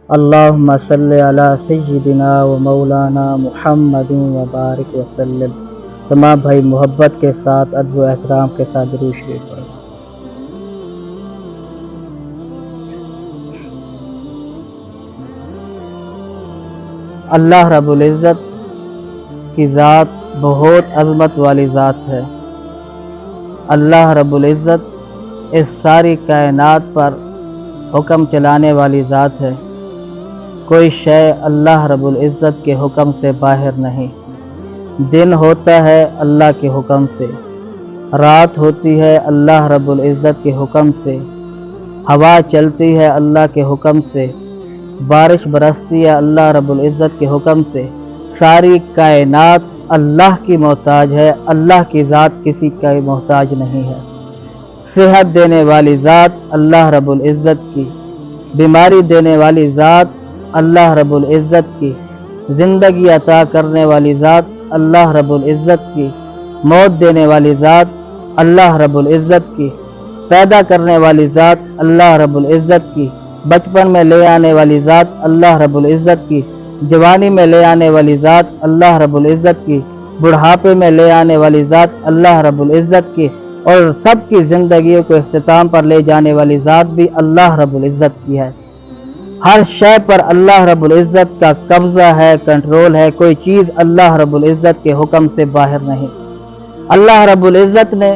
اللہم صلی علی سیدنا و مولانا محمد و بارک وسلم۔ تمام بھائی محبت کے ساتھ ادب و احترام کے ساتھ درود شریف پڑھیں۔ اللہ رب العزت کی ذات بہت عظمت والی ذات ہے۔ اللہ رب العزت اس ساری کائنات پر حکم چلانے والی ذات ہے۔ کوئی شے اللہ رب العزت کے حکم سے باہر نہیں۔ دن ہوتا ہے اللہ کے حکم سے، رات ہوتی ہے اللہ رب العزت کے حکم سے، ہوا چلتی ہے اللہ کے حکم سے، بارش برستی ہے اللہ رب العزت کے حکم سے۔ ساری کائنات اللہ کی محتاج ہے، اللہ کی ذات کسی کا محتاج نہیں ہے۔ صحت دینے والی ذات اللہ رب العزت کی، بیماری دینے والی ذات اللہ رب العزت کی، زندگی عطا کرنے والی ذات اللہ رب العزت کی، موت دینے والی ذات اللہ رب العزت کی، پیدا کرنے والی ذات اللہ رب العزت کی، بچپن میں لے آنے والی ذات اللہ رب العزت کی، جوانی میں لے آنے والی ذات اللہ رب العزت کی، بڑھاپے میں لے آنے والی ذات اللہ رب العزت کی، اور سب کی زندگیوں کو اختتام پر لے جانے والی ذات بھی اللہ رب العزت کی ہے۔ ہر شے پر اللہ رب العزت کا قبضہ ہے، کنٹرول ہے، کوئی چیز اللہ رب العزت کے حکم سے باہر نہیں۔ اللہ رب العزت نے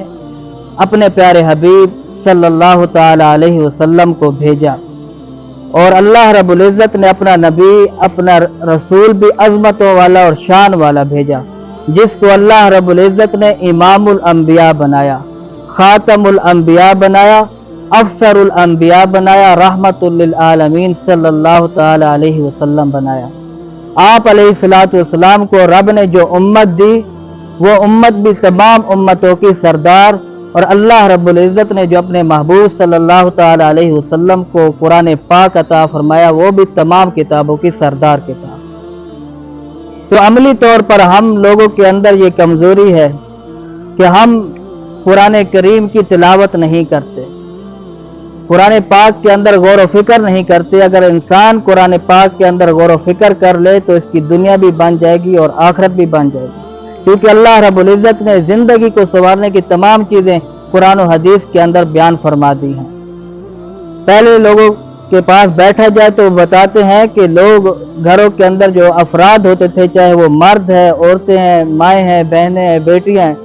اپنے پیارے حبیب صلی اللہ تعالی علیہ وسلم کو بھیجا، اور اللہ رب العزت نے اپنا نبی، اپنا رسول بھی عظمتوں والا اور شان والا بھیجا، جس کو اللہ رب العزت نے امام الانبیاء بنایا، خاتم الانبیاء بنایا، افسر الانبیاء بنایا، رحمت للعالمین صلی اللہ تعالی علیہ وسلم بنایا۔ آپ علیہ الصلوۃ والسلام کو رب نے جو امت دی، وہ امت بھی تمام امتوں کی سردار، اور اللہ رب العزت نے جو اپنے محبوب صلی اللہ تعالی علیہ وسلم کو قرآن پاک عطا فرمایا، وہ بھی تمام کتابوں کی سردار کتاب۔ تو عملی طور پر ہم لوگوں کے اندر یہ کمزوری ہے کہ ہم قرآن کریم کی تلاوت نہیں کرتے، قرآن پاک کے اندر غور و فکر نہیں کرتے۔ اگر انسان قرآن پاک کے اندر غور و فکر کر لے تو اس کی دنیا بھی بن جائے گی اور آخرت بھی بن جائے گی، کیونکہ اللہ رب العزت نے زندگی کو سنوارنے کی تمام چیزیں قرآن و حدیث کے اندر بیان فرما دی ہیں۔ پہلے لوگوں کے پاس بیٹھا جائے تو بتاتے ہیں کہ لوگ گھروں کے اندر جو افراد ہوتے تھے، چاہے وہ مرد ہیں، عورتیں ہیں، مائیں ہیں، بہنیں ہیں، بیٹیاں ہیں،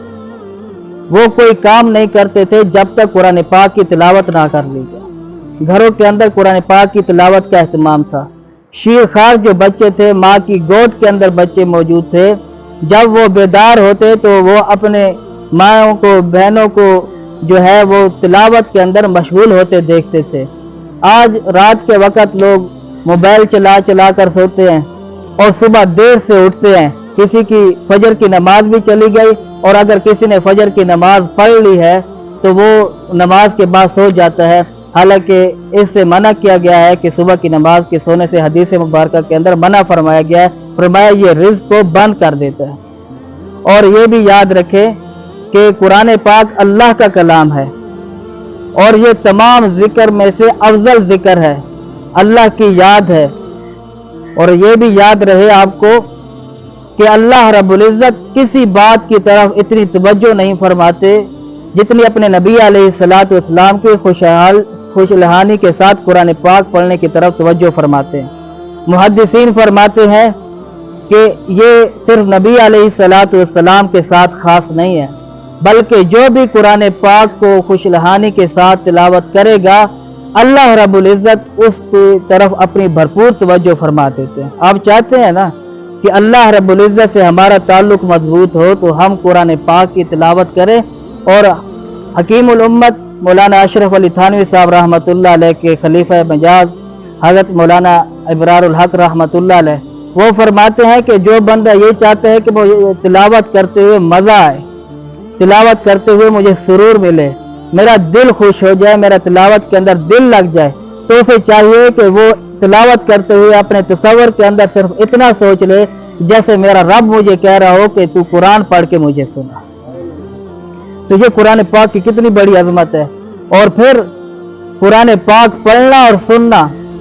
وہ کوئی کام نہیں کرتے تھے جب تک قرآن پاک کی تلاوت نہ کر لی جائے۔ گھروں کے اندر قرآن پاک کی تلاوت کا اہتمام تھا۔ شیر خوار جو بچے تھے، ماں کی گود کے اندر بچے موجود تھے، جب وہ بیدار ہوتے تو وہ اپنے ماؤں کو، بہنوں کو جو ہے وہ تلاوت کے اندر مشغول ہوتے دیکھتے تھے۔ آج رات کے وقت لوگ موبائل چلا چلا کر سوتے ہیں اور صبح دیر سے اٹھتے ہیں۔ کسی کی فجر کی نماز بھی چلی گئی، اور اگر کسی نے فجر کی نماز پڑھ لی ہے تو وہ نماز کے بعد سو جاتا ہے، حالانکہ اس سے منع کیا گیا ہے کہ صبح کی نماز کے سونے سے حدیث مبارکہ کے اندر منع فرمایا گیا ہے، فرمایا یہ رزق کو بند کر دیتا ہے۔ اور یہ بھی یاد رکھے کہ قرآن پاک اللہ کا کلام ہے، اور یہ تمام ذکر میں سے افضل ذکر ہے، اللہ کی یاد ہے۔ اور یہ بھی یاد رہے آپ کو کہ اللہ رب العزت کسی بات کی طرف اتنی توجہ نہیں فرماتے جتنی اپنے نبی علیہ الصلوۃ والسلام کی خوشلہانی کے ساتھ قرآن پاک پڑھنے کی طرف توجہ فرماتے ہیں۔ محدثین فرماتے ہیں کہ یہ صرف نبی علیہ الصلوۃ والسلام کے ساتھ خاص نہیں ہے، بلکہ جو بھی قرآن پاک کو خوشلہانی کے ساتھ تلاوت کرے گا، اللہ رب العزت اس کی طرف اپنی بھرپور توجہ فرما دیتے ہیں۔ آپ چاہتے ہیں نا کہ اللہ رب العزت سے ہمارا تعلق مضبوط ہو تو ہم قرآن پاک کی تلاوت کریں، اور حکیم الامت مولانا اشرف علی تھانوی صاحب رحمۃ اللہ علیہ کے خلیفہ مجاز حضرت مولانا ابرار الحق رحمۃ اللہ علیہ، وہ فرماتے ہیں کہ جو بندہ یہ چاہتا ہے کہ وہ تلاوت کرتے ہوئے مزہ آئے، تلاوت کرتے ہوئے مجھے سرور ملے، میرا دل خوش ہو جائے، میرا تلاوت کے اندر دل لگ جائے، تو اسے چاہیے کہ وہ تلاوت کرتے ہوئے اپنے تصور کے اندر صرف اتنا سوچ لے جیسے میرا رب مجھے کہہ رہا ہو کہ تو قرآن پڑھ کے مجھے سنا۔ تو یہ قرآن پاک کی کتنی بڑی عظمت ہے۔ اور پھر قرآن پاک پڑھنا اور سننا